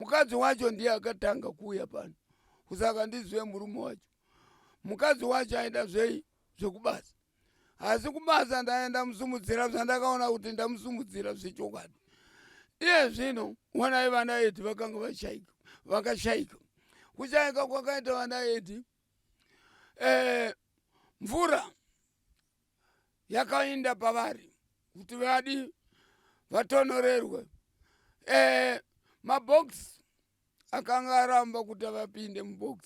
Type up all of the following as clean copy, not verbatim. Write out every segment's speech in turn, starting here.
mukadzi wacho ndiye akatanga kuuya pano kusaka ndizve murume wacho. Mukadzi wacho aenda zvei zvekubasa, asi kubasa ndaenda musumudzira zvandakaona kuti ndamusumudzira zvechokwadi. Iye zvino wanai vanaEddy vakanga vakashaika. Kushaika kwakaita vanaEddy, mvura yakainda pavari kuti vadi vatonorerwe. Mabox akanga aramba kuti vapinde mubox.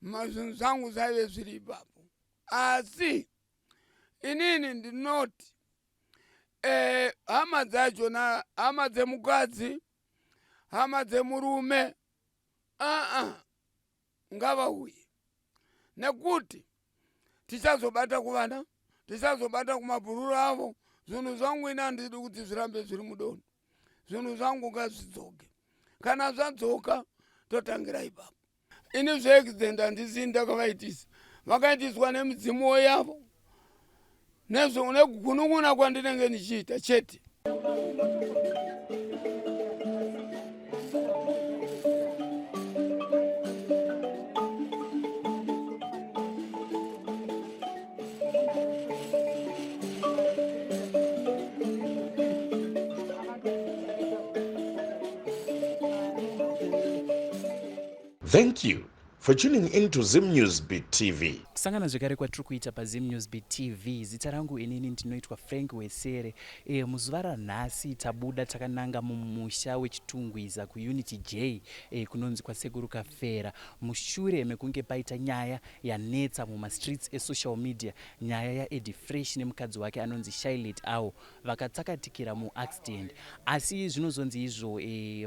Zvinhu zvangu zvaive zviri ipapo, asi inini ndinoti hama dzacho na hama dzemukadzi, hama dzemurume ngavauye, nekuti tichazobata kuvana, tichazobata kumabhururu avo. Zvinhu zvangu ina ndidi kuti zvirambe zviri mudondo. Zvinhu zvangu ngazvidzoke, kana zvadzoka totangira ipapo. Ini zveaccident handisi ndakavaitisa, vakaitiswa nemidzimu yavo nekugunun'una kwandinenge ndichiita chete. Thank you for tuning into Zim News Beat TV. Kusangana zvekare kwatiri kuita paZim News Beat TV. Zita rangu inini ndinoitwa Frank Wesere. Muzuva ranhasi tabuda takananga mumusha wechitungwiza kuUnity J kunonzi kwaSekuru Kafera. Mushure mekunge paita nyaya yanetsa mumastreets esocial media, nyaya yaEddy Fresh nemukadzi wake anonzi Shylet avo vakatsakatikira muaccident. Asi zvinozonzi izvo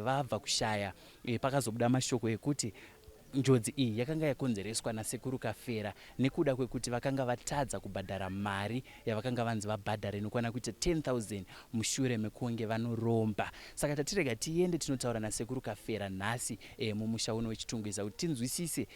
vabva kushaya pakazobuda mashoko ekuti njodzi iyi yakanga yakonzereswa naSekuru Kafera nekuda kwekuti vakanga vatadza kubhadhara mari yavakanga vanzi vabhadhare inokwana kuita 10,000 mushure mekunge vanoromba. Saka tatirega tiende tinotaura naSekuru Kafera nhasi mumusha uno wechitungwiza kuti tinzwisise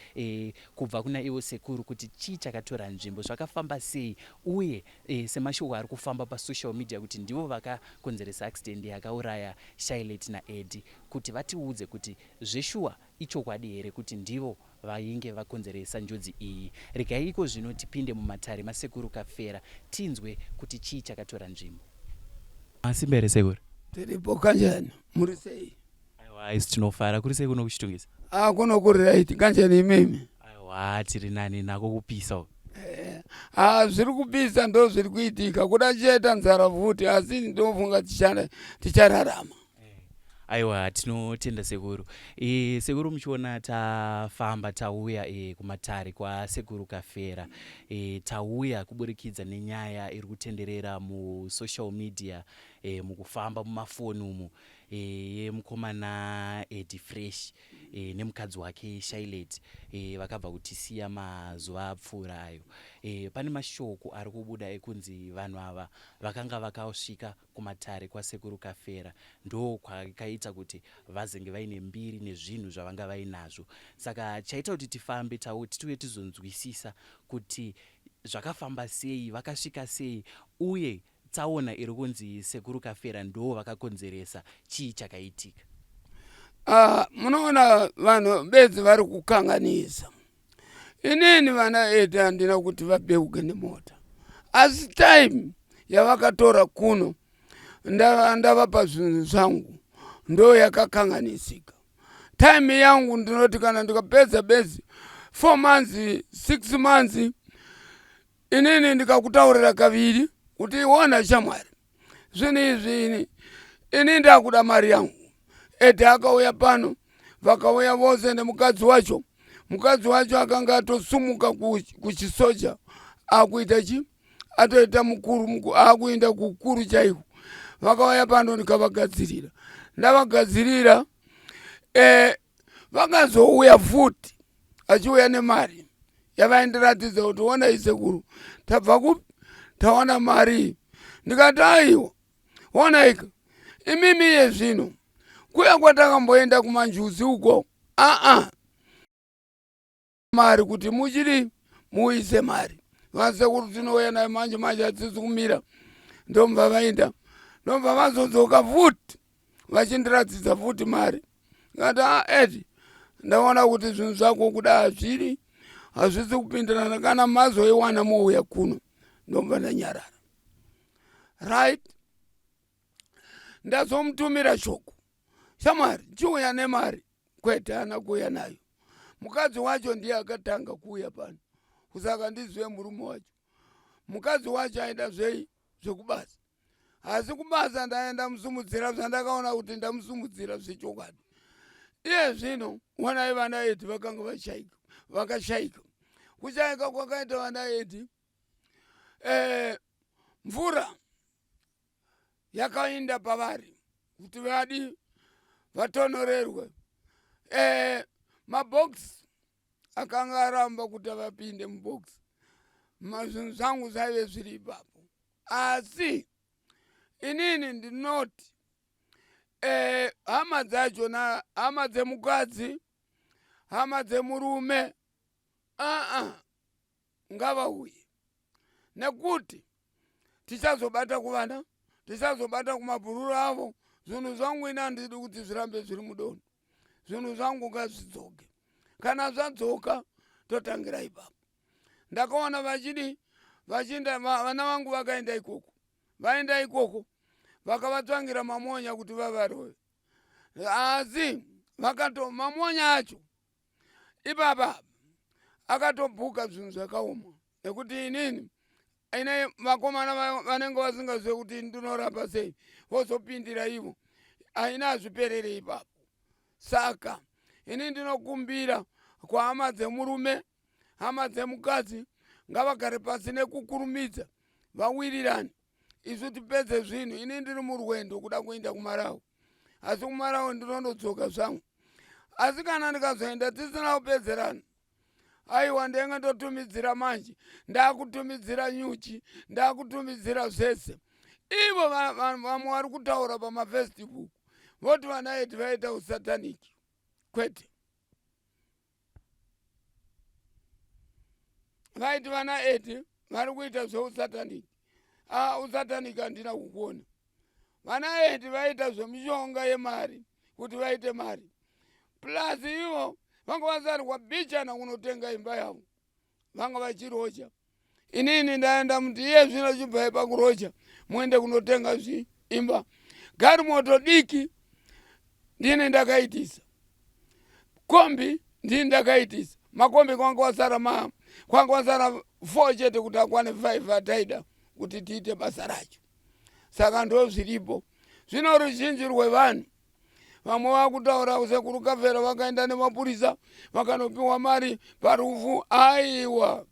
kubva kuna ivo Sekuru kuti chii chakatora nzvimbo, zvakafamba sei, uye semashoko ari kufamba pasocial media kuti ndivo vakakonzeresa accident yakauraya Shylet naEddy, kuti vatiudze kuti zveshuwa ichokwadi here kuti ndivo vainge vakonzeresa njodzi iyi. Regaiko zvino tipinde mumatare maSekuru Kafera tinzwe kuti chii chakatora nzvimbo. Masimbere Sekuru. Tiripo kanjani? Muri sei? Aiwa, isi tinofara. Kuri sei kuno kuchitungisa? Kuno kuri right. Kanjani imimi? Aiwa, tiri nani nako kupisa. Zviri kupisa ndo zviri kuitika. Kuda cheta nzara futi, asi ndofunga tichararama. Aiwa, tinotenda Sekuru. Sekuru muchiona tafamba tauya kumatare kwaSekuru Kafera. Tauya kuburikidza nenyaya iri kutenderera musocial media, mukufamba mumafoni umu, yemukomana Eddy Fresh nemukadzi wake Shylet vakabva kutisiya mazuva apfuura ayo. Pane mashoko ari kubuda ekunzi vanhu ava vakanga vakasvika kumatare kwaSekuru Kafera ndo kwakaita kuti vazenge vaine mbiri nezvinhu zvavanga vainazvo. Saka chaita kuti tifambe tituye tizonzwisisa kuti zvakafamba sei, vakasvika sei, uye taona iri kunzi Sekuru Kafera ndo vakakonzeresa chii chakaitika. Munoona vanhu bedzi vari kukanganisa. Inini vanaEddy handina kuti vabeuke nemota, asi time yavakatora kuno ndavapa zvinhu zvangu ndo yakakanganisika. Time yangu ndinoti kana ndikapedza bezi 4 months 6 months inini ndikakutaurira kaviri kuti iwona shamwari zvinhu izvi ini ndakuda mari yangu. Eddy akauya pano, vakauya vose nemukadzi wacho. Mukadzi wacho akanga atosumuka kuchisoja, akuita chi, atoita mukuru, akuenda kukuru chaiko. Vakauya pano ndikavagadzirira, ndavagadzirira, vakazouya futi achiuya nemari yavaindiratidza kuti ona iSekuru tabva kupi, taona mari. Ndikati aiwa, ona ika imimi yezvino kuya kwatakamboenda kumanjuzi uko, mari kuti muchiri muise mari. VaSekuru tinouya naye manje hatsisi kumira. Ndomva vaenda, ndomva vazodzoka futi vachindiratidza futi mari. ngati Eddy ndaona kuti zvinhu zvako kuda zviri hazvisi kupindirana kana mazoiwana mouya kuno ndomba ndanyarara. Right? Ndazomutumira shoko. Shamwari chiuya nemari kwete hana kuuya nayo. Mukadzi wacho ndiye akatanga kuuya pano. Kusaka ndizve murume wacho. Mukadzi wacho aida zvekubasa. Asi kubasa ndaenda musumudzira zvandakaona kuti ndamusumudzira zvechokwadi. Iye zvino wanai vana Eddy vakanga vakashaika. Kushaika kwakaita vana Eddy mvura yakainda pavari kuti vadi vatonorerwe. Mabox akanga aramba kuti vapinde mubox. Zvinhu zvangu zvaive zviri ipapo. Asi inini ndinoti hama dzacho na hama dzemukadzi, hama dzemurume ngavauye. Nekuti tichazobata kuvana, tichazobata kumabhururu avo, zvinhu zvangu ina ndidi kuti zvirambe zviri mudondo. Zvinhu zvangu ngazvidzoke. Kana zvadzoka totangira ipapo. Ndakaona vachinda vana vangu vakaenda ikoko. Vaenda ikoko vakavatsvangira mamonya kuti vavarove. Asi mamonya acho ipapa akatobhuka zvinhu zvakaoma. Nekuti inini ine vakomana vanenge vasingazive kuti ndinorapa sei vozopindira ivo aina zviperere ipapo. Saka ini ndinokumbira kwa hama dzemurume, hama dzemukadzi ngavagare pasi nekukurumidza vawirirane. Isu tipedze zvinhu. Ini ndiri murwendo kuda kuenda kuMarawi. Asi kuMarawi ndinondodzoka zvangu. Asi kana ndikazoenda tisina kupedzerana, aiwa ndenga ndotumidzira manje, ndakutumidzira nyuchi, ndakutumidzira zvese. Ivo vamwe vari kutaura pamafacebook voti vana Eddy vaita usataniki. Kwete. Vaiti vana Eddy vari kuita zveusataniki. Usataniki handina kukuona. Vana Eddy vaita zvemishonga yemari kuti vaite mari. Plus ivo vanga vasarwa bichana kunotenga imba yavo. Vanga vachirocha. Inini ndaenda muti iye zvino chibva pakurocha muende kunotenga imba. Gari moto diki ndini ndakaitisa. Kombi ndini ndakaitisa. Makombi kwanga wasara 4 chete kuti akwane 5 ataida kuti tiite basa racho. Saka ndo zviripo. Zvino ruzhinji rwevanhu vamwe vakutaura Sekuru Kafera vakaenda nemapurisa vakanopiwa mari parufu. Aiwa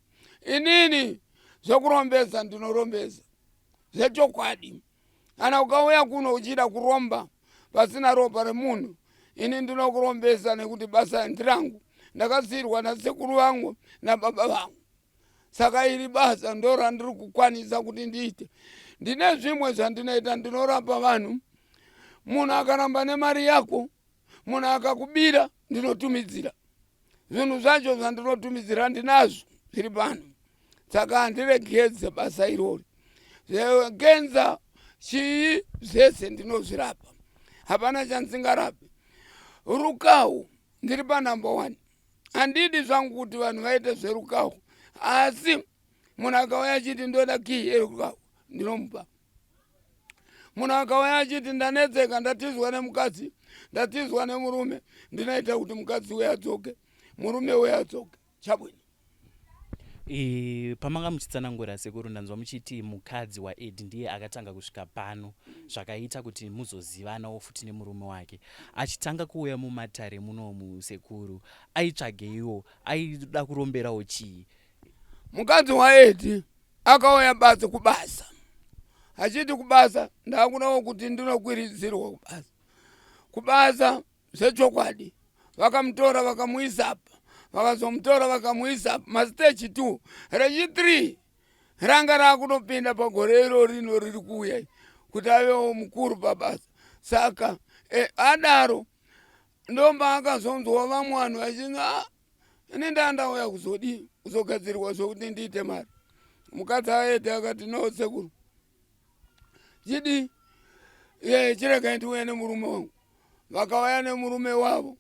inini zvekurombeza ndinorombeza zvechokwadi. Kana ukauya kuno uchida kuromba pasina ropa remunhu, ini ndinokurombeza nekuti basa ndirangu. Ndakasirwa nasekuru vangu nababa vangu. Saka iri basa ndora ndiri kukwanisa kuti ndiite. Ndine zvimwe zvandinoita, ndinorapa vanhu. Munhu akaramba nemari yako, munhu akakubira, ndinotumidzira. Zvinhu zvacho zvandinotumidzira ndinazvo zviri pano. Saka handiregedze basa irori. Genza chii zvese ndinozvirapa. Hapana chandisingarapi. Rukawu ndiri panumber 1. Handidi zvangu kuti vanhu vaite zverukawu. Asi munhu akauya achiti ndoda kii yerukawu ndinomupa. Munhu akauya achiti ndanetseka, ndatizwa nemukadzi, ndatizwa nemurume, ndinoita kuti mukadzi uya adzoke, murume uya adzoke. Chabwino. Pamanga muchitsanangura Sekuru ndanzwa muchiti mukadzi waEddy ndiye akatanga kusvika pano zvakaita kuti muzozivanawo futi nemurume wake. Achitanga kuuya mumatare munomu Sekuru, aitsvageiwo, aida kuromberawo chii? Mukadzi waEddy akauya basa kubasa. Achiti kubasa ndakudawo kuti ndinokwiridzirwa kubasa. Kubasa zvechokwadi. Vakamutora vakamuisa apa. Vakazomutora vakamuisa mastage 2. Rechi 3 ranga rakunopinda pagore irori rino riri kuuya kuti avewo mukuru pabasa. Saka adaro ndomba akazonzwa vamwe vanhu vachinga ini ndandauya kuzogadzirwa zvokuti ndiite mari. Mukadzi waEddy akati no Sekuru. Chidi chirega ndiuye nemurume wangu. vakauya nemurume wavo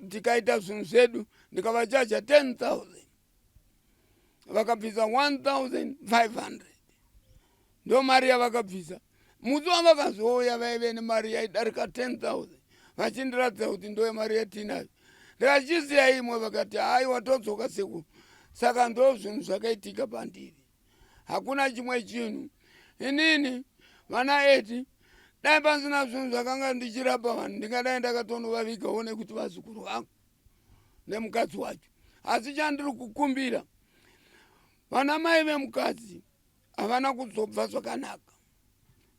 tikaita zvinhu zvedu ndikavachaja 10,000 vakabvisa 1,500 ndo mari yavakabvisa. Musi wavakazouya vaive nemari yaidarika 10,000 vachindiratidza kuti ndo mari yatinayo. Ndikachisiya imwe vakati hai watodzoka Sekuru. Saka ndo zvinhu zvakaitika pandiri, hakuna chimwe chinhu. Inini naEddy dai pasina zvinhu zvakanga ndichirapa vanhu ndingadai ndakatonovavigawo nekuti vazukuru vangu nemukadzi wacho. Asi chandiri kukumbira vanamai vemukadzi havana kuzobva zvakanaka.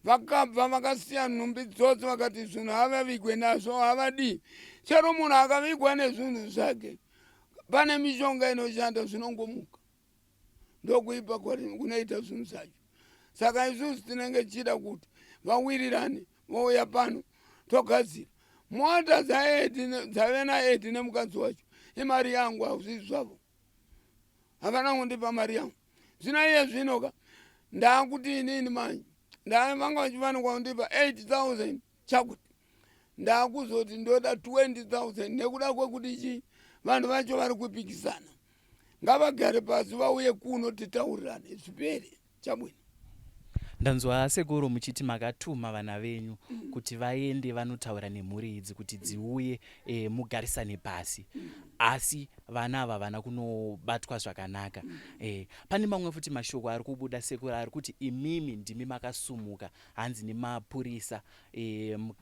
Vakabva vakasiya nhumbi dzose vakati zvinhu havavigwe nazvo havadi. Chero munhu akavigwa nezvinhu zvake pane mishonga inoshanda zvinongomuka. Ndokuipa kunoita zvinhu zvacho. Saka isusu tinenge chida kuti vawirirane vouya pano togadzira. Mota dzave naEddy nemukadzi wacho imari yangu hazvisi zvavo. Havana kundipa mari yangu. Zvino iye zvinoka ndakuti inini manje vanga vachifanirwa kundipa 8,000 chakuti ndakuzoti ndoda 20,000 nekuda kwekuti chi vanhu vacho vari kupikisana. Ngavagare pasi vauye kuno titaurirane zvipere chabwino. Ndanzwa Sekuru muchiti makatuma vana venyu kuti vaende vanotaura nemhuri idzi kuti dziuye mugarisane pasi. Asi vana ava vana kunobatwa zvakanaka. Pane mamwe futi mashoko ari kubuda Sekuru ari kuti imimi ndimi makasumuka hanzi nemapurisa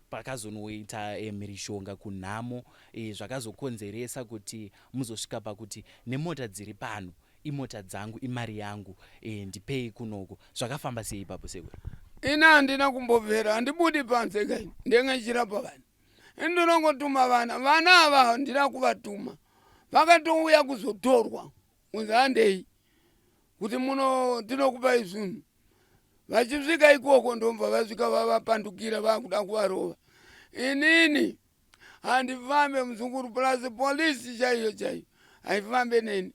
pakazonoita mhirishonga kunhamo zvakazokonzeresa kuti muzosvika pakuti nemota dziri pano imota dzangu imari yangu ndipei kunoko. Zvakafamba sei ipapo Sekuru? Ina handina kumbobvera handibudi panze kai ndenge chirapa vanhu. Ndinongotuma vana ava ndina kuvatuma vakatouya kuzotorwa kunzandei kuti muno ndinokupai zvinhu. Vachisvika ikoko ndomva vasvika vavapandukira vakuda kuvarova. Inini handifambe muzukuru plus polisi chaiyo haifambe neni.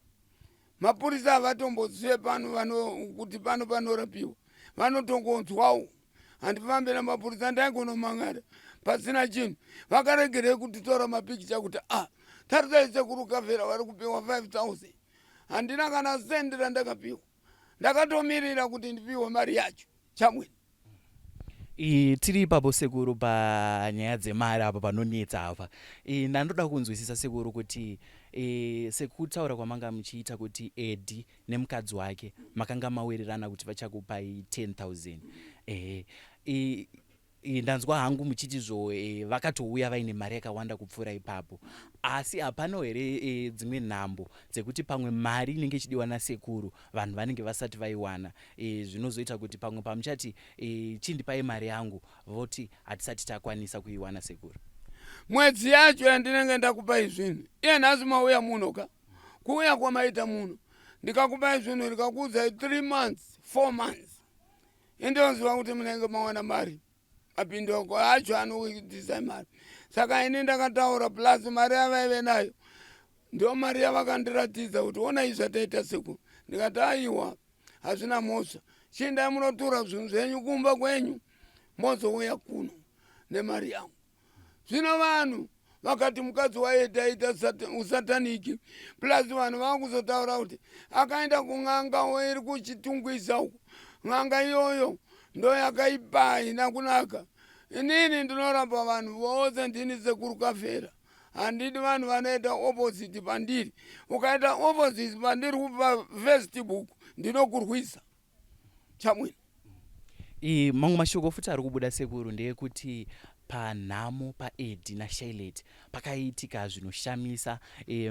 Mapurisa havatombozive pano kuti pano panorapiwa. Vanotongonzwawo. Handifambe namapurisa ndaigonomangara pasina chinhu. Vakaregere kutitora mapikicha kuti tarisai Sekuru Kafera vari kupiwa 5,000. Handina kana sendi randakapiwa. Ndakatomirira kuti ndipiwe mari yacho. Chabwino. Tiri ipapo Sekuru panyaya dzemari apa panonetsa apa. Ndandoda kunzwisisa Sekuru kuti sekutaura kwamanga muchiita kuti Eddy nemukadzi wake makanga mawirirana kuti vachakupai 10,000. Ndanzwa hangu muchitizvo vakatouya vaine mari yakawanda kupfuura ipapo. Asi hapana here dzimwe nhambo dzekuti pamwe mari inenge ichidiwa naSekuru vanhu vanenge vasati vaiwana, zvinozoita kuti pamwe pamuchati chindipai mari yangu voti hatisati takwanisa kuiwana Sekuru? Mwedzi yacho yandinenge ndakupai zvinhu iye nhasi mauya muno ka kuuya kwamaita muno ndikakupai zvinhu ndikakuudzai 3 months 4 months indinoziva kuti munenge mawana mari. Mapindoko acho anokuitisa mari. Saka ini ndakataura plus mari yavaive nayo ndo mari yavakandiratidza kuti ona izvi zvataita Sekuru. Ndikati aiwa hazvina mhosva, chindai munotura zvinhu zvenyu kumba kwenyu mozouya kuno nemari yangu. Zvino vanhu vakati mukadzi waEddy aita usataniki plus vanhu vakuzotaura kuti akaenda kun'anga iri kuchitungwiza uko. N'anga iyoyo ndo yakaipa haina kunaka. Inini ndinorapa vanhu vose ndini Sekuru Kafera. Handidi vanhu vanoita opposite pandiri. Ukaita opposite pandiri kupa Facebook ndinokurwisa. Chabwino. Mamwe mashoko futi ari kubuda Sekuru ndeyekuti panhamo paEddy naShylet pakaitika zvinoshamisa.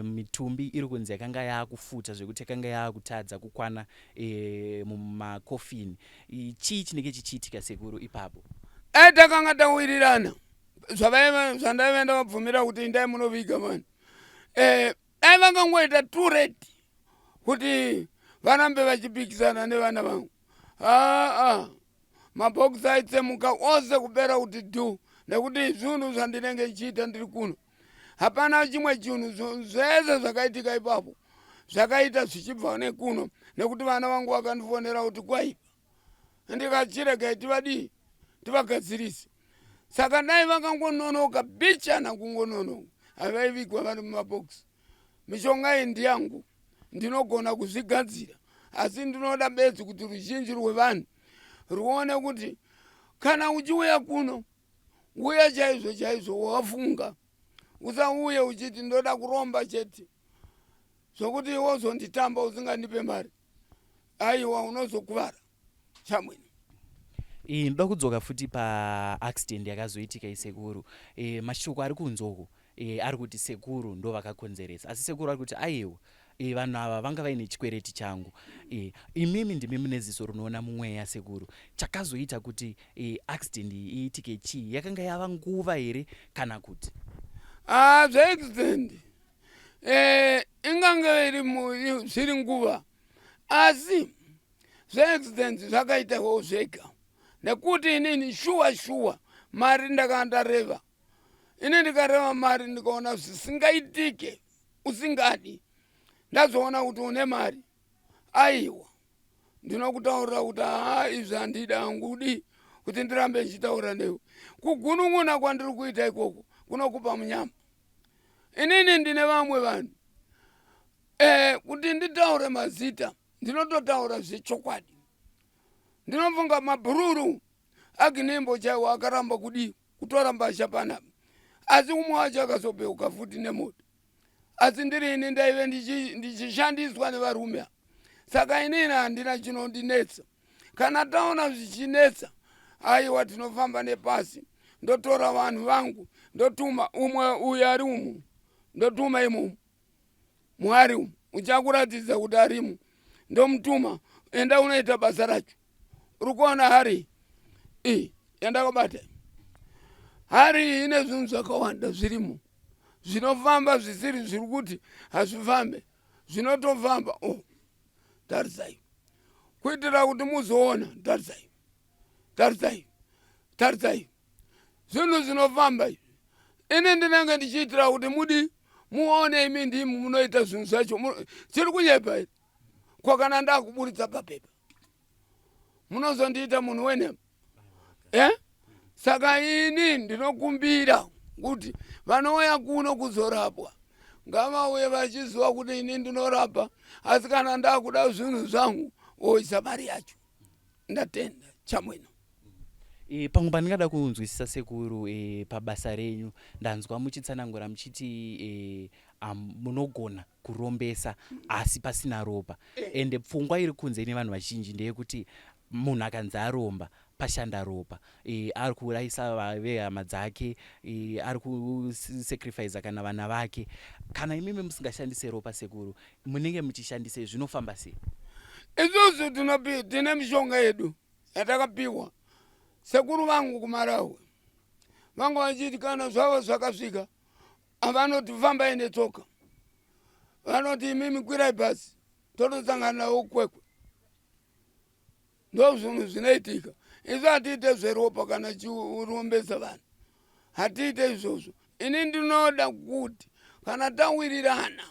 Mitumbi iri kunzi yakanga yakufuta zvekuti yakanga yakutadza kukwana mumakofini. Chii chinenge chichiitika Sekuru ipapo? Takanga tawirirana zvandaive ndavabvumira kuti indai munoviga vanhu. Dai vakangoita too late kuti varambe vachipikisana nevana vangu. Mabhokisi aitsemuka ose kupera kuti dhu nekuti zvinhu zvandinenge ichiita ndiri kuno. Hapana chimwe chinhu zvese zvakaitika ipapo zvakaita zvichibva nekuno nekuti vana vangu vakandifonera kuti kwaipa. Ndikachirega tivadii tivagadzirise. Saka dai vakangononoka bichana kungononoka avaivigwa vari mumabhokisi. Mishonga iyi ndiyangu, ndinogona kuzvigadzira, asi ndinoda bedzi kuti ruzhinji rwevanhu ruone kuti kana uchiuya kuno uya chaizvo chaizvo wafunga, usauye uchiti ndoda kuromba chete zvokuti iwe uzonditamba usingandipe mari. Aiwa, unozokuvara chamwino. Ndoda kudzoka futi pa-accident yakazoitika isekuru. Mashoko ari kunzoko ari kuti Sekuru ndo vakakonzeresa, asi Sekuru ari kuti aiwa vanhu ava vanga vaine chikwereti changu. Imimi ndimi mune ziso runoona mumweya Sekuru. Chakazoita kuti accident iitike chii? Yakanga yava nguva here kana kuti? Zveaccident ingange zviri nguva, asi zveaccident zvakaitawo zvega, nekuti inini shuwa mari ndakandareva. Ini ndikareva mari ndikaona zvisingaitike usingadi, ndazoona kuti une mari, aiwa ndinokutaurira kuti izvi handidi, hangudi kuti ndirambe ndichitaura newe. Kugunun'una kwandiri kuita ikoko kunokupa munyama. Inini ndine vamwe vanhu kuti nditaure mazita ndinototaura zvechokwadi. Ndinofunga mabhururu aginimbo chaiwo akaramba kudi kutora mbasha panapa, asi umwe wacho akazopeuka futi nemoto. Asi ndiri ini ndaive ndichishandiswa nevarume. Saka inini handina chinondinetsa. Kana taona zvichinetsa, aiwa tinofamba nepasi, ndotora vanhu vangu, ndotuma umwe uyu ari umu, ndotuma imomo mwari umu uchakuratidza kuti arimu, ndomutuma enda unoita basa racho. Uri kuona hari yandakabata, hari ine zvinhu zvakawanda zvirimo zvinofamba zvisiri zviri kuti hazvifambe, zvinotofamba. Tarisai kuitira kuti muzoona. Tarisai zvinhu zvinofamba izvi. Ini ndinenge ndichiitira kuti mudi muone imi ndimi munoita zvinhu zvacho. Chiri kunyepa iri kwakana ndakuburitsa papepa, munozondiita munhu wenhema. Saka ini ndinokumbira kuti vanouya kuno kuzorapwa ngavauye vachiziva kuti ini ndinorapa, asi kana ndakuda zvinhu zvangu oisa mari yacho. Ndatenda chamwino. Pamwe pandingada kunzwisisa Sekuru pabasa renyu, ndanzwa muchitsanangura muchiti munogona kurombesa asi pasina ropa. Ende pfungwa iri kunze nevanhu vazhinji ndeyekuti munhu akanzi aromba pashanda ropa, ari kuraisa vehama dzake, ari kusacrifice kana vana vake. Kana imimi musingashandise ropa Sekuru, munenge muchishandise zvinofamba sei? Isusu tine mishonga yedu yatakapiwa. Sekuru vangu kumarawe vanga vachiti kana zvavo zvakasvika avanoti fambai netsoka, vanoti imimi kwirai bhasi totosangana nawo kwekwe. Ndo zvinhu zvinoitika. Isu hatiite zveropa kana chirombesa vanhu, hatiite izvozvo. Ini ndinoda kuti kana tawirirana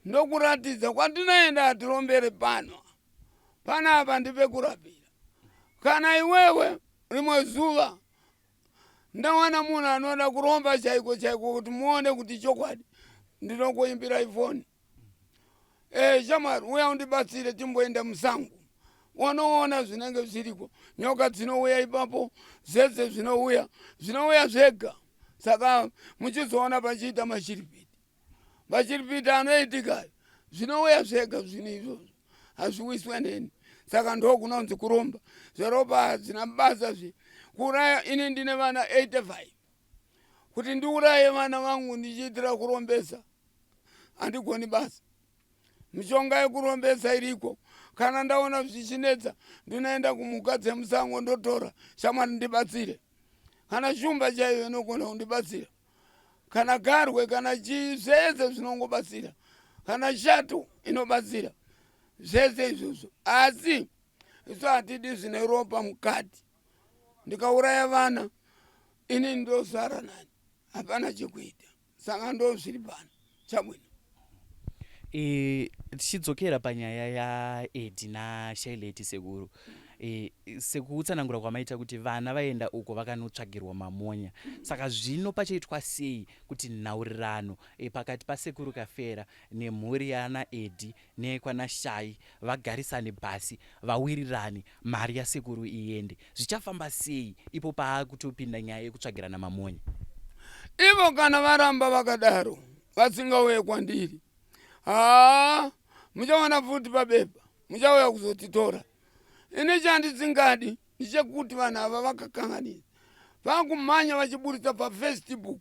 ndokuratidza kwatinoenda hatirombere pano panapa ndipekurapira. Kana iwewe rimwe zuva ndawana munhu anoda kuromba chaiko chaiko kuti muone kuti chokwadi, ndinokuimbira ifoni. Shamwari uya undibatsire timboenda musango wanoona zvinenge zviriko. Nyoka dzinouya ipapo, zeze zvinouya zvega. Saka muchizoona pachiita mashiripiti anoitika zvinouya zvega zvinhu izvozvo, hazviwiswe neni. Saka ndo kunonzi kuromba. Zveropa hadzina basa zve. Kuraya, ini ndine vana 85. Kuti ndiuraye vana vangu ndichiitira kurombesa handigoni basa. Mishonga yekurombesa iriko. Kana ndaona zvichinetsa ndinoenda kumukadzi musango ndotora, shamwari ndibatsire. Kana shumba chaiyo inogona kundibatsira, kana garwe, kana zvese zvinongobatsira, kana shato inobatsira, zvese izvozvo. Asi isu hatidi zvine ropa mukati. Ndikauraya vana ini ndosara nani, hapana chekuita. Saka ndo zviri pano chamwino. Tichidzokera panyaya yaEddy naShylet Sekuru, sekutsanangura kwamaita kuti vana vaenda uko vakanotsvagirwa mamonya. Saka zvino pachaitwa sei kuti nhaurirano pakati pasekuru Kafera nemhuri yanaEddy nekwana Shy vagarisane basi vawirirane mari yasekuru iende? Zvichafamba sei ipo paakutopinda nyaya yekutsvagirana mamonya? Ivo kana varamba vakadaro vasingauye kwandiri, muchawana futi pabepa, muchauya kuzotitora. Ine chandisingadi ndichekuti vanhu ava vakakanganisa, vakumhanya vachiburitsa paFacebook,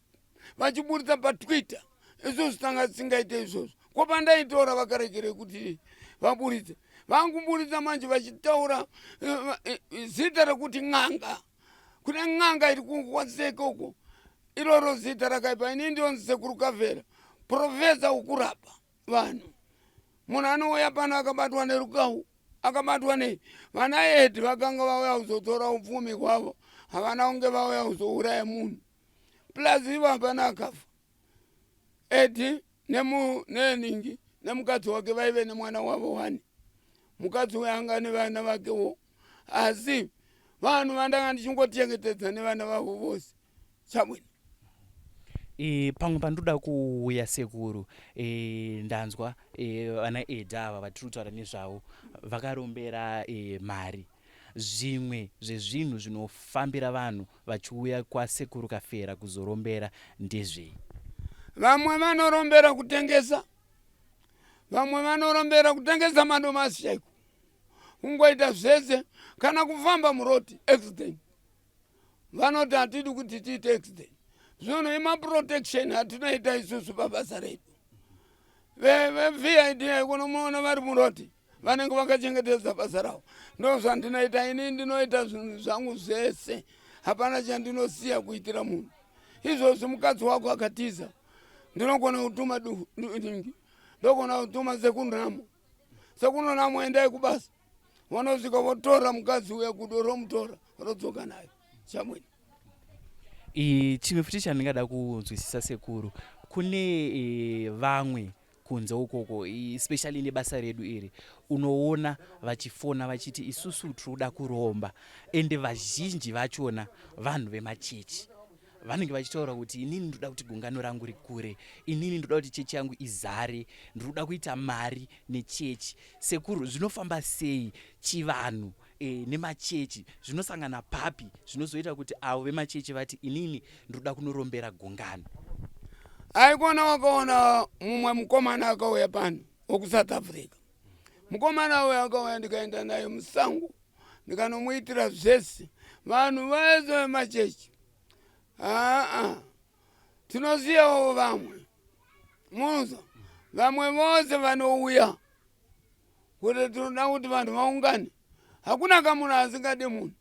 vachiburitsa paTwitter. Izvozvo tanga tisingaite izvozvo. Ko pandaitora vakarekere kuti vaburitse, vanguburitsa manje vachitaura zita rekuti n'anga, kune n'anga iri kukwaseka uko. Iroro zita rakaipa. Ini ndionzi Sekuru Kafera, profesa ukurapa vanhu. Munhu anouya pano akabatwa nerukau, akabatwa naEddy vakanga vauya kuzotora upfumi kwavo, havana kunge vauya kuzouraya munhu. Plus ivo hapana akafa. Eddy neningi nemukadzi wake vaive nemwana wavo 1. Mukadzi uyu anga nevana vakewo, asi vanhu vandanga ndichingochengetedza nevana vavo vose. Chabwino. Pamwe pandoda kuuya sekuru, ndanzwa vanaEddy ava vatiri kutaura nezvavo vakarombera mari. Zvimwe zvezvinhu zvinofambira vanhu vachiuya kwasekuru Kafera kuzorombera ndezvei? Vamwe vanorombera kutengesa, vamwe vanorombera kutengesa madomasi chaiko, kungoita zvese kana kufamba muroti accident. Vanoti hatidi kuti tiite accident. Zvino protection hatinoita isusu pabasa redu. VVID kunomuona vari muroti vanenge vakachengetedza basa ravo. Ndo zvandinoita ini, ndinoita zvinhu zvangu zvese, hapana chandinosiya kuitira munhu. Izvozvo mukadzi wako akatiza, ndinogona kutuma ningi, ndogona kutuma Sekuru Namo endai kubasa, vanosvika votora mukadzi uya kudoromutora rodzoka nayo. Chabwino. Chimwe futi chandingada kunzwisisa sekuru, kune vamwe kunze ukoko, especially nebasa redu iri, unoona vachifona vachiti isusu tinoda kuromba, ende vazhinji vachona vanhu vemachechi. Vanenge vachitaura kuti inini ndoda kuti gungano rangu rikure, inini ndoda kuti chechi yangu izare, ndoda kuita mari nechechi. Sekuru, zvinofamba sei chivanhu nemachechi? Zvinosangana papi zvinozoita kuti avo vemachechi vati inini ndoda kunorombera gungano? Aikona wakaona mumwe mukomana akauya pano wokuSouth Africa. Mukomana uyu akauya, ndikaenda naye musango ndikanomuitira zvese. Vanhu vese vemachechi, tinoziyawo vamwe, muza vamwe vose vanouya kuti tinoda kuti vanhu vaungane. Hakuna kamunhu asingade munhu.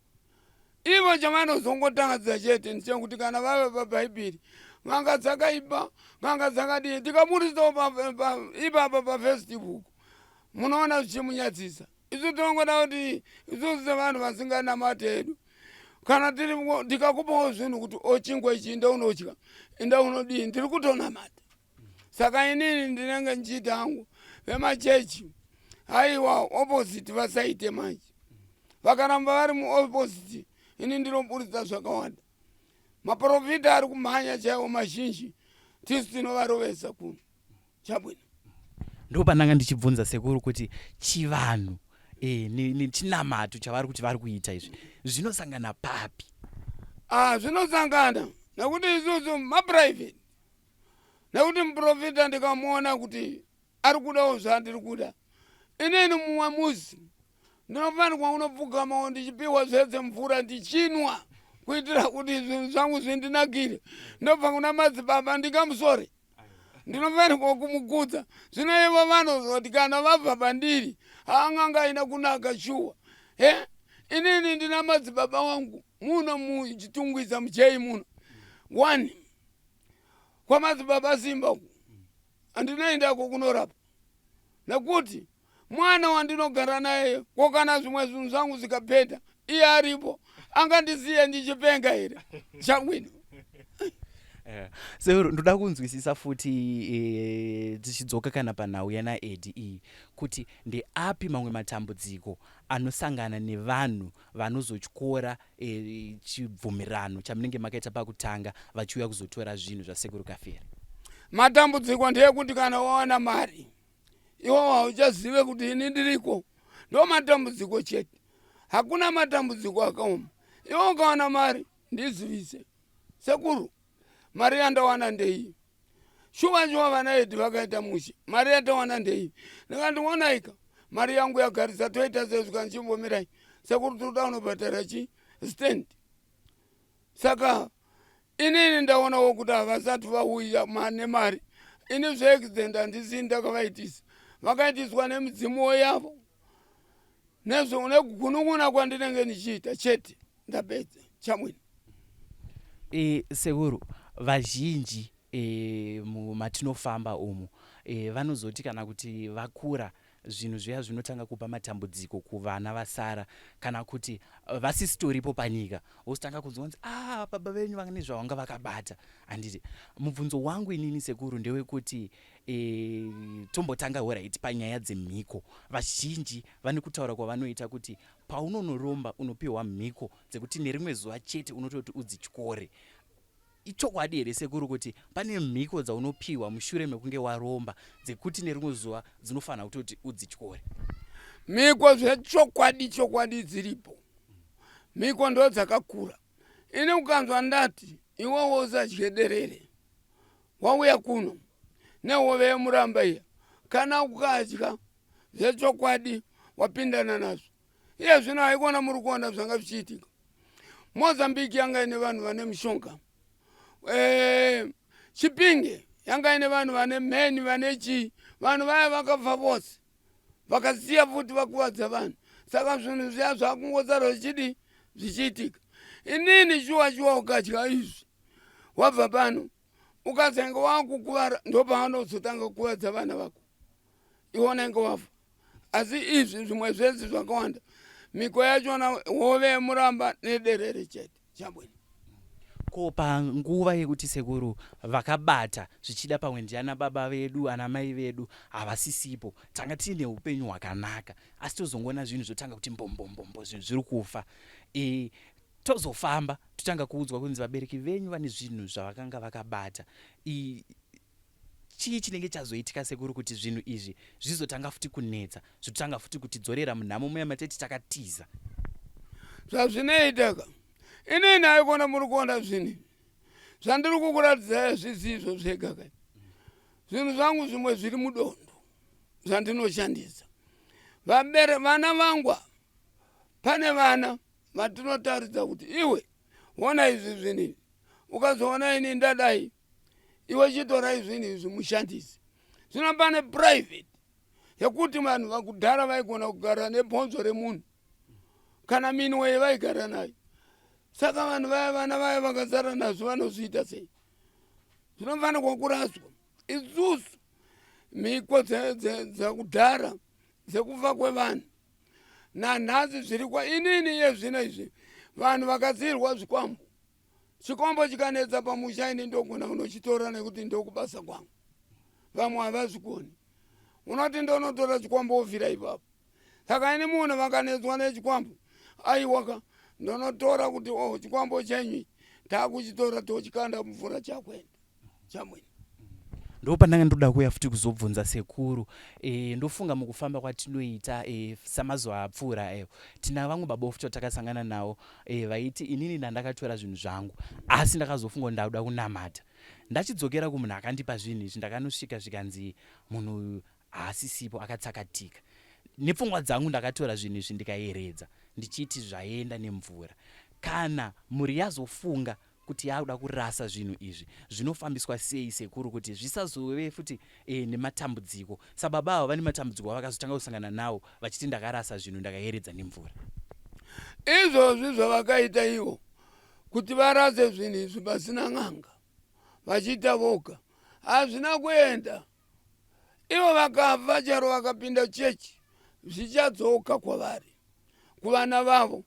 Ivo chavanozongotangadzira chete ndechekuti kana vave paBhaibheri, n'anga dzakaipa, n'anga dzakadii, tikaburitsawo ipapa paFacebook, munoona zvichimunyadzisa. Isu tinongoda kuti isusu sevanhu vasinganamati hedu, kana tikakupawo zvinhu kuti ochingwa ichi enda unodya, enda unodii, ndiri kutonamata. Saka inini ndinenge nchiti hangu vemachechi, haiwa opposite vasaite manje. Vakaramba vari muopposite, ini ndinoburitsa zvakawanda. Maprofita ari kumhanya chaiwo mazhinji, tisu tinovarovesa kuno. Chabwino. Ndo pananga ndichibvunza sekuru kuti chivanhu nechinamato chavari kuti vari kuita izvi zvinosangana papi? Zvinosangana nekuti isusu maprivate, nekuti muprofita ndikamuona kuti ari kudawo zvandiri kuda, inini mumwe muzi ndinofanirwa unopfugamawo ndichipiwa zvese mvura ndichinwa, kuitira kuti zvinhu zvangu zvindinakire. Ndobva kuna madzibaba ndingamusore, ndinofanirwa kumukudza. Zvino ivo vanozoti kana vabva pandiri haanganga ina kunaka shuwa. Inini ndina madzibaba wangu muno muchitungwiza mujei muno 1 kwa madzibaba Simba uku, andinoendako kunorapa, nekuti mwana wandinogara naye kokana zvimwe zvinhu zvangu zvikapeta iye aripo, angandisiye ndichipenga here. Chabwino. Sekuru ndoda kunzwisisa futi tichidzoka kana panhau yanaEddy iyi kuti ndeapi mamwe matambudziko anosangana nevanhu vanozotyora chibvumirano chamunenge makaita pakutanga vachiuya kuzotora zvinhu zvasekuru Kafera. Matambudziko ndeyekuti kana wawana mari iwo hauchazive kuti ini ndiriko, ndo matambudziko chete. Hakuna matambudziko akaoma. Iwo ukawana mari ndizivise, Sekuru mari yandawana ndei. Shuwa vanaEddy vakaita mushe, mari yandawana ndei. Ndikandiona ika mari yangu yagarisa toita zezvika nchimbomirai. Sekuru toda unobhatara stand. Saka inini ndaonawo kuti havasati vauya nemari. Ini zveaccident handisi ndakavaitisa. Vakaitiswa nemidzimu yavo. Nezvo nekugunun'una kwandinenge ndichiita chete ndapedza chamwini. Sekuru vazhinji matinofamba umu vanozoti kana kuti vakura zvinhu zviya zvinotanga kupa matambudziko kuvana vasara kana kuti vasisitoripo panyika vositanga kunzwa baba venyu vane zvavanga vakabata. Handiti mubvunzo wangu inini Sekuru ndewekuti tombotanga right panyaya dzemhiko. Vazhinji vane kutaura kwavanoita kuti paunonoromba unopiwa mhiko dzekuti nerimwe zuva chete unototi udzityore. Ichokwadi here Sekuru kuti pane mhiko dzaunopiwa mushure mekunge waromba dzekuti nerimwe zuva dzinofanira kutoti udzityore? Mhiko zvechokwadi dziripo. Mhiko ndo dzakakura. Ini ukanzwa ndati iwewe usadyederere wauya kuno nehove yemuramba iya kana ukadya zvechokwadi wapindana nazvo. Iye zvino haikona muri kuona zvanga zvichiitika. Mozambique yanga ine vanhu vane mishonga. Chipinge yanga ine vanhu vane mheni vane chi vanhu vaya vakafa vose vakasiya futi vakuvadza vanhu. Saka zvinhu zviya zvakungosara zvichidi zvichiitika. Inini shuwa ukadya izvi wabva pano ukazenge wakukuvara ndo paanozotanga kukuvadza vana vako iwe unenge wafa. Asi izvi zvimwe zvese zvakawanda mhiko yachona hove yemuramba nederere chete chabwino. Ko panguva yekuti Sekuru vakabata zvichida pamwe ndiana baba vedu ana mai vedu havasisipo, tanga tiine upenyu hwakanaka, asi tozongona zvinhu zvotanga kuti mbombombo zvinhu zviri kufa. Tozofamba totanga kuudzwa kunzi vabereki venyu vane zvinhu zvavakanga vakabata. Chii chinenge chazoitika Sekuru kuti zvinhu izvi zvizotanga futi kunetsa, zvotanga futi kutidzorera munhamo muya mateti takatiza? Zvazvinoitaka inini haikona muri kuona zvinhu zvandiri kukuratidzai zvizizvo zvega kai. Zvinhu zvangu zvimwe zviri mudondo zvandinoshandisa. Vana vangwa pane vana vatinotaridza kuti iwe wona izvi zvinhu ukazoona ini ndadai iwe chitora izvinhu izvi mushandisi. Zvino pane private yekuti vanhu vakudhara vaikona kugara nebhonzo remunhu kana minwe vaigara nayo. Saka vanhu vaya vana vaya vakazara nazvo vanozviita sei? Zvinofanirwa kuraswa. Isusu mhiko dzakudhara dzekufa kwevanhu nanhasi zviri kwa inini yezvino izvi vanhu vakasiyirwa zvikwambo. Chikwambo chikanetsa pamusha ini ndogona unochitora nekuti ndokubasa kwangu. Vamwe havazvikoni. Unoti ndonotora chikwambo wovhira ipapo. Saka ini munhu vakanetswa nechikwambo aiwaka ndonotora kuti chikwambo chenyu takuchitora tochikanda mvura chakwenda chamwini. Ndo pandanga ndoda kuya futi kuzobvunza Sekuru, ndofunga mukufamba kwatinoita samazuva apfuura eyo tina vamwe babofu takasangana nawo vaiti inini ndandakatora zvinhu zvangu asi ndakazofunga ndauda kunamata. Ndachidzokera kumunhu akandipa zvinhu izvi ndakanosvika zvikanzi munhu haasisipo akatsakatika. Nepfungwa dzangu ndakatora zvinhu izvi ndikayeredza ndichiti zvaenda nemvura. Kana muri yazofunga kuti yakuda kurasa zvinhu izvi zvinofambiswa sei Sekuru kuti zvisazove futi nematambudziko? Sababa avo vane matambudziko avakazotanga kusangana nawo vachiti ndakarasa zvinhu ndakayeredza nemvura. Izvozvi zvavakaita ivo kuti varase zvinhu izvi pasina n'anga vachiita voga hazvina kuenda. Ivo vakafa chero vakapinda chechi zvichadzoka kwavari kuvana vavo.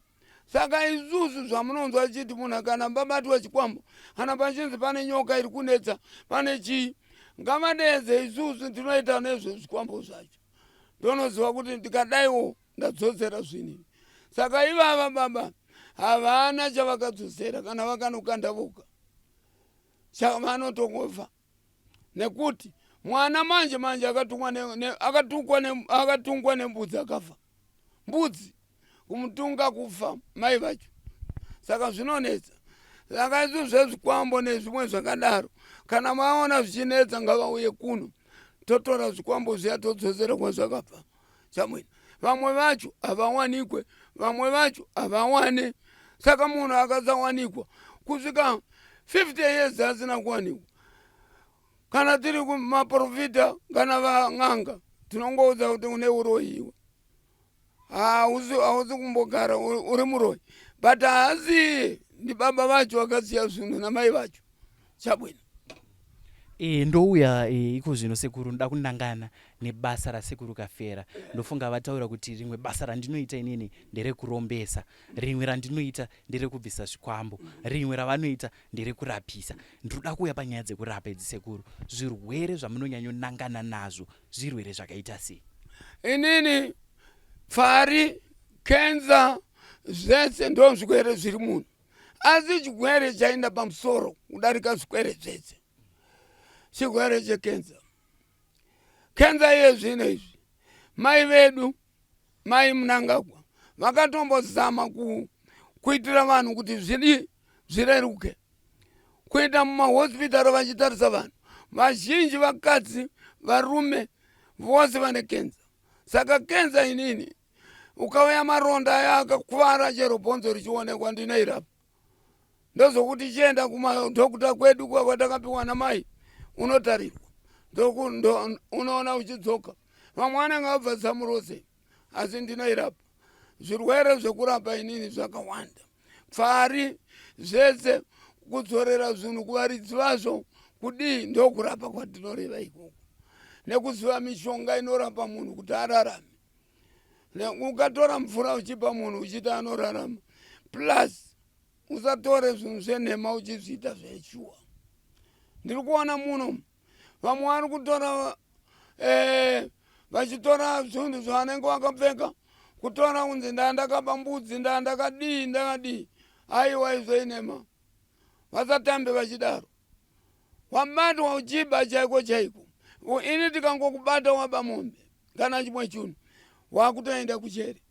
Saka izuzu zvamunonzwa achiti munhu kana babatwa chikwambo kana pachinzi pane nyoka iri kunetsa pane chii ngavadedze izuzu ndinoita nezve zvikwambo zvacho ndonoziva kuti ndikadaiwo ndadzodzera zvinini. Saka ivava baba havana chavakadzosera kana vakanokandavuka chavanotongofa nekuti mwana manje akatungwa nembudzi akafa. Mbudzi kumutunga kufa mai vacho. Saka zvinonetsa. Saka izvo zvezvikwambo nezvimwe zvakadaro kana maona zvichinetsa ngavauye kuno totora zvikwambo zviya todzosera kwazvakabva. Chamwena vamwe vacho havawanikwe vamwe vacho havawane. Saka munhu akasawanikwa kusvika 50 years asina kuwanikwa kana tiri kumaprofita kana vang'anga tinongoudza kuti une uroyiwe hauzi kumbogara uri muroyi but haasi ndi baba vacho vakasiya zvinhu namai vacho. Chabwino ndouya iko zvino sekuru ndoda kunangana nebasa rasekuru Kafera. Ndofunga vataura kuti rimwe basa randinoita inini nderekurombesa, rimwe randinoita nderekubvisa zvikwambo, rimwe ravanoita nderekurapisa. Ndoda kuuya panyaya dzekurapa idzi sekuru. Zvirwere zvamunonyanyonangana nazvo zvirwere zvakaita sei? Inini pfari kenza zvese ndo zvirwere zviri munhu asi chirwere chaenda pamusoro kudarika zvirwere zvese chirwere chekenza. Kenza yezvino izvi mai vedu mai Munangagwa vakatombozama kuitira vanhu kuti zvireruke kuenda mumahospitari vachitarisa vanhu vazhinji vakadzi varume vose vane kenza. Saka kenza inini ukauya maronda aya akakuvara chero bhonzo richionekwa ndinoirapa. Ndozokuti chienda kumadhokuta kwedu kwatakapiwa namai unotarirwa unoona uchidzoka vamwe vanenge vabva samurose asi ndinoirapa. Zvirwere zvekurapa inini zvakawanda pfari zvese kudzorera zvinhu kuvaridzi vazvo kudii ndokurapa kwatinoreva ikoko nekuziva mishonga inorapa munhu kuti ararame. Ukatora mvura uchipa munhu uchiti anorarama plus usatore zvinhu zvenhema uchizviita zveshuwa. Ndiri kuona muno vamwe vari kutora vachitora zvinhu zvavanenge vakapfeka kutora kunzi ndandakaba mbudzi ndandakadii aiwa izvo inhema vasatambe vachidaro wabatwa uchiba chaiko ini tikangokubata waba mombe kana chimwe chinhu wakutoenda kucheri.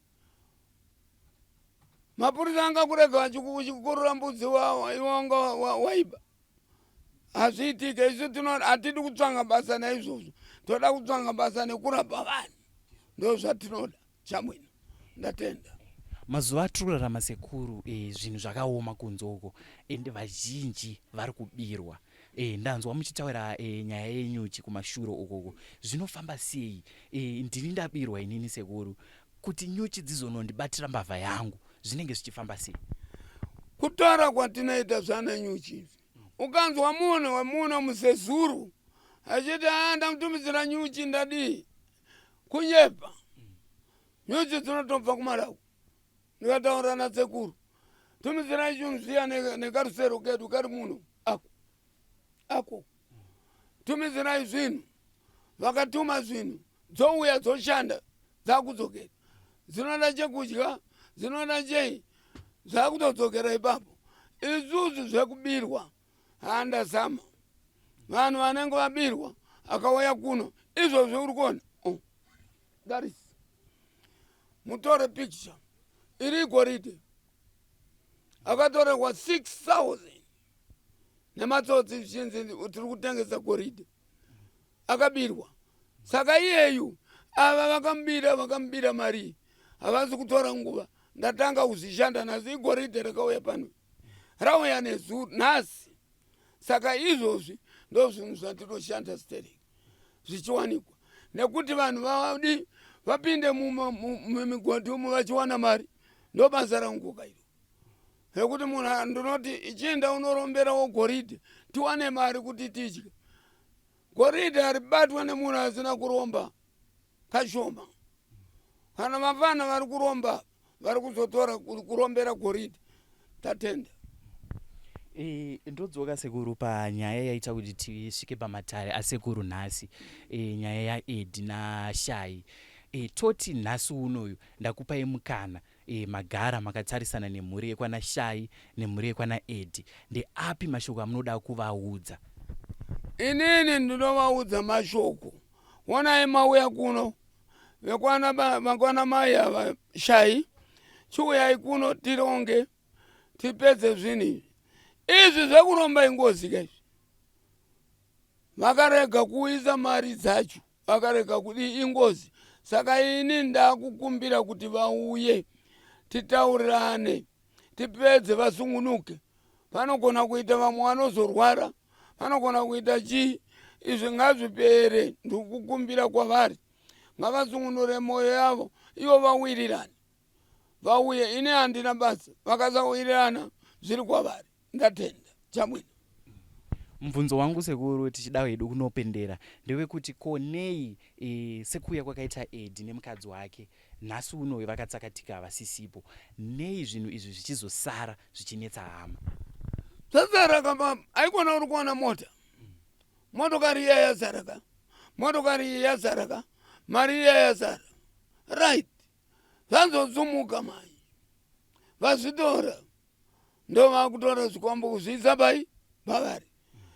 Mapurisa angakurega vachikukurura mbudzi iwanga waiba hazviitike. Isu hatidi kutsvanga basa naizvozvo toda kutsvanga basa nekurapa vanhu ndo zvatinoda. Chamwino ndatenda. Mazuva atirarama sekuru zvinhu zvakaoma kunzoko ende vazhinji vari kubirwa. Ndanzwa muchitaura nyaya yenyuchi kumashure ukoko zvinofamba sei? Ndini ndabirwa inini sekuru kuti nyuchi dzizonondibatira mbavha yangu zvinenge zvichifamba sei? Kutora kwatinoita zvana nyuchi ukanzwa munhu wemuno musezuru achiti ndamutumidzira nyuchi ndadii kunyepa nyuchi dzinotobva kumaraku. Ndikataura nasekuru tumidzirai chinhu zviya nekarusero kedu kari muno ako tumidzirai zvinhu vakatuma zvinhu dzouya dzoshanda dzakudzokera dzinoda chekudya dzinoda chei dzakutodzokera ipapo. Izuzu zvekubirwa handazama vanhu vanenge vabirwa akauya kuno izvozvo uri kuona darisi mutore picture iri goridhe akatorerwa 6,000 nematsotsi zvinzi tiri kutengesa goridhe akabirwa. Saka iyeyu ava vakamubira mari havasi kutora nguva ndatanga kuzvishanda nhasi igoridhe rakauya pano rauya nhasi. Saka izvozvi ndo zvinhu zvatinoshanda stereki zvichiwanikwa nekuti vanhu vavadi vapinde mumigodhi umu vachiwana mari ndo basa rangu kairo nekuti munhu ndinoti ichienda unoromberawo goridhe tiwane mari kuti tidye. Goridhe haribatwa nemunhu asina kuromba kashoma kana vafana vari kuromba vari kuzotora kurombera goridhe. Tatenda. Ndodzoka Sekuru panyaya yaita kuti tisvike pamatare asekuru nhasi, nyaya yaEddy naShy. Toti nhasi unoyu ndakupai mukana magara makatarisana nemhuri yekwana Shy nemhuri yekwana Eddy. Ndeapi mashoko amunoda kuvaudza? Inini ndinovaudza mashoko. Wonai mauya kuno vekwana mai ava Shy, chiuyai kuno tironge tipedze zvinhu izvi zvekuromba ingozi kaizvi. Vakarega kuisa mari dzacho, vakarega kuti ingozi. Saka ini ndakukumbira kuti vauye titaurirane tipedze vasungunuke. Panogona kuita vamwe vanozorwara, panogona kuita chii. Izvi ngazvipere. Ndikukumbira kwavari ngavasungunure moyo yavo, ivo vawirirane. Vauye, ini handina basa. Vakasawirirana zviri kwavari. Ndatenda. Chamwino. Mubvunzo wangu Sekuru tichida hedu kunopendera ndewekuti konei sekuuya kwakaita Eddy nemukadzi wake nhasi unoyu vakatsakatika vasisipo, nei zvinhu izvi zvichizosara zvichinetsa hama? Zvazara kama aikona uri kuona mota. Motokari iya yazaraka. Motokari iya yazaraka. Mari iya yazara. Right. Zvanzozumuka mai. Vazvitora. Ndo vakutora zvikwambo kuzviisa pai pavari.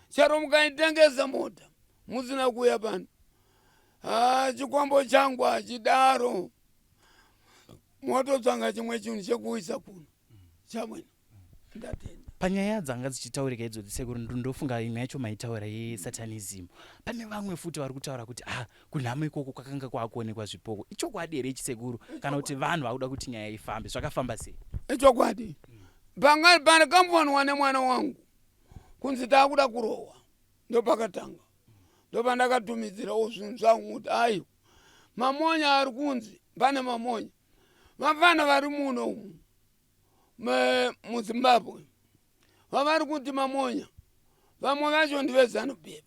Chero mukaitengesa mota musina kuuya pano. Chikwambo changu hachidaro. Mototsvanga chimwe chinhu chekuisa kuno. Chamwino. Ndatenda. Panyaya dzanga dzichitaurika idzodzi Sekuru, ndofunga imwe yacho maitaura yesatanism. Pane vamwe futi vari kutaura kuti kunhamo ikoko kwakanga kwakuonekwa zvipoko. Ichokwadi here Sekuru kana kuti vanhu vakuda kuti nyaya ifambe? Zvakafamba sei? Ichokwadi. Pane kambowanwa nemwana wangu kunzi taakuda kurohwa. Ndo pakatanga. Ndo pandakatumidzirawo zvinhu zvangu kuti ayo mamonya ari kunzi, pane mamonya vafana vari muno umu muZimbabwe vavari kuti mamonya, vamwe vacho ndiveZANU-PF.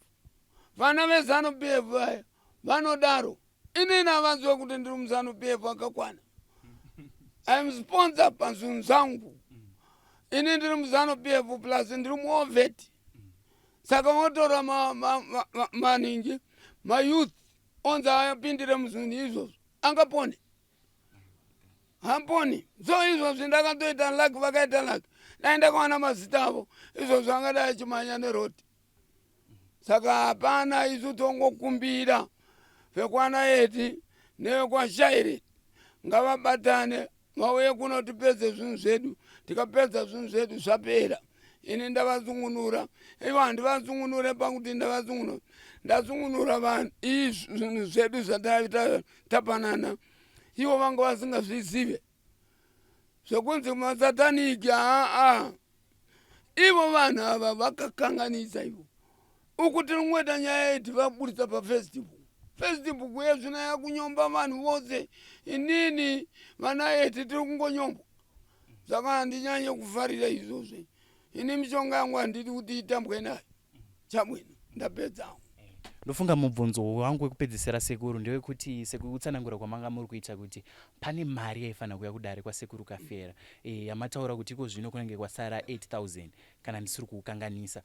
Vana veZANU-PF vaya vanodaro. Inini havanzwe kuti ndiri muZANU-PF akakwana. I am sponsor pazvinhu zvangu. Ini ndiri muZANU-PF plus ndiri muOVET. Saka votora maningi mayouth onza ayapindire muzvinhu izvozvo angapone. Hamponi. So izvozvo ndakatoita luck, vakaita luck. Dai ndakawana mazita avo izvozvo angadai achimhanya neroti. Saka hapana, isu tongokumbira vekwana Eddy nevekwaShylet ngavabatane vauye kuno tipedze zvinhu zvedu. Tikapedza zvinhu zvedu zvapera. Ini ndavasungunura. Ivo handivasungunure pakuti ndavasungunura. Ndasungunura vanhu izvi zvinhu zvedu zvatapanana. Ivo vanga vasingazvizive. Zvokunzi masataniki ivo vanhu ava vakakanganisa ivo. Uku tiri kungoita nyaya yeti vaburitsa paFacebook. Facebook yezvino yakunyomba vanhu vose. Inini vana Eddy tiri kungonyomba. Saka handinyanye kufarira izvozvo. Ini mishonga yangu handidi kuti itambwe nayo. Chamwino. Ndapedza. Ndofunga mubvunzo wangu wekupedzisira Sekuru ndewekuti Sekuru utsanangura kwamanga muri kuita kuti pane mari yaifana kuya kudare kwaSekuru Kafera. Yamataura kuti iko zvino kunenge kwasara 8,000 kana ndisiri kukanganisa.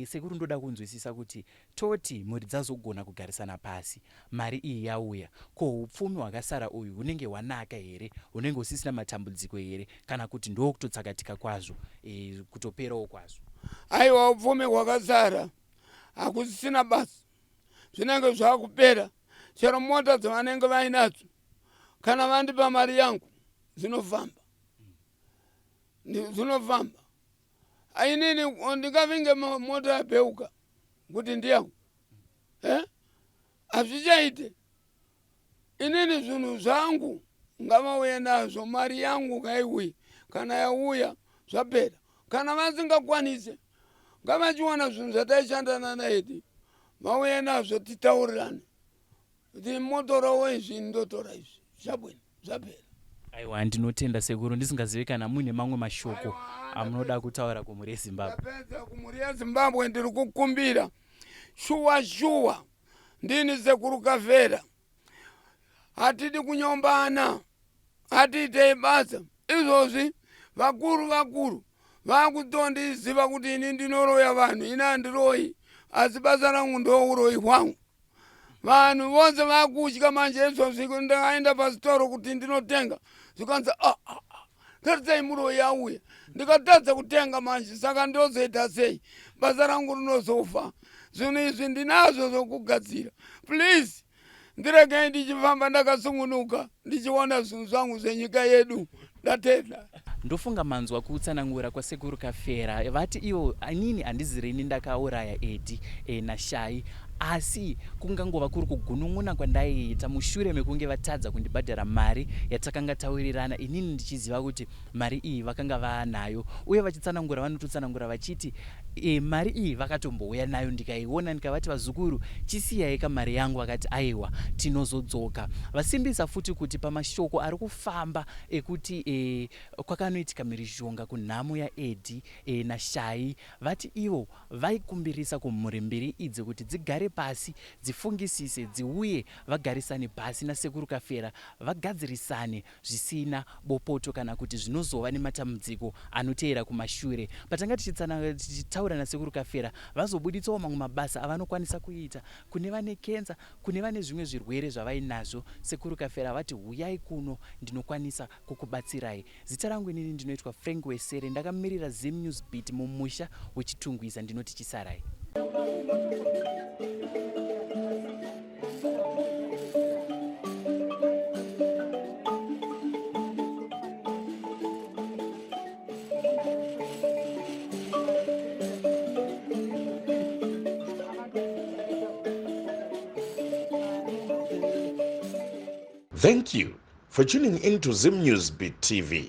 Sekuru ndoda kunzwisisa kuti toti muri dzazogona kugarisana pasi. Mari iyi yauya. Ko upfumi hwakasara uyu hunenge hwanaka here? Hunenge usisina matambudziko here? Kana kuti ndokutotsakatika kwazvo? Kutoperawo kwazvo. Aiwa, upfumi hwakasara hakusisina basa. Zvinenge zvakupera. Chero mota dzavanenge vainadzo kana vandipa mari yangu zinofamba. Zinofamba. Ainini ndingavinge mota yapeuka kuti ndiyangu. Hazvichaite. Inini zvinhu zvangu ngavauye nazvo, mari yangu ngaiuye. Kana yauya zvapera. Kana vasingakwanise ngavachiwana zvinhu zvataishandana naEddy vauye nazvo titaurirane. Kuti motorawo izvi ndotora izvi. Zvabwino, zvapera. Aiwa, ndinotenda Sekuru, ndisingazivi kana mune mamwe mashoko amunoda kutaura kumhuri yeZimbabwe. Ndapedza kumhuri yeZimbabwe ndiri kukumbira. Shuwa. Ndini Sekuru Kafera. Hatidi kunyombana. atiite basa izvozvi vakuru vakutondiziva kuti ini ndinoroya vanhu, ini handiroyi, asi basa rangu ndouroyi hwangu. Vanhu vose vakutya manje izvozvi ndakaenda pasitoro kuti ndinotenga zvikanzi tarisai muroyi auya, ndikatadza kutenga manje, saka ndozoita sei, basa rangu rinozofa. Zvinhu izvi ndinazvo zvokugadzira. Please, ndiregei ndichifamba ndakasungunuka ndichiona zvinhu zvangu zvenyika yedu. Ndatenda. Ndofunga manzwa kutsanangura kwasekuru Kafera vati ivo inini handizirini ndakauraya Eddy naShy, asi kungangova kuri kugunun'una kwandaiita mushure mekunge vatadza kundibhadhara mari yatakanga taurirana, inini ndichiziva kuti mari iyi vakanga vaanayo, uye vachitsanangura vanototsanangura vachiti mari iyi vakatombouya nayo. Ndikaiona ndikavati vazukuru, chisiyai kamari yangu. Vakati aiwa tinozodzoka. Vasimbisa futi kuti pamashoko ari kufamba ekuti kwakanoitika mhirizhonga kunhamo yaEddy naShy, vati ivo vaikumbirisa kumhuri mbiri idzi kuti dzigare pasi, dzifungisise, dziuye vagarisane pasi nasekuru Kafera, vagadzirisane zvisina bopoto kana kuti zvinozova nematambudziko anoteera kumashure. Patanga tichitaura nasekuru Kafera, vazobuditsawo mamwe mabasa avanokwanisa kuita kune vane kenza, kune vane zvimwe zvirwere zvavainazvo. Sekuru Kafera vati huyai kuno, ndinokwanisa kukubatsirai. Zita rangu inini ndinoitwa Frank Wesere, ndakamirira Zim News Beat mumusha wechitungwiza. Ndinoti chisarai. Thank you for tuning into Zim News Beat TV.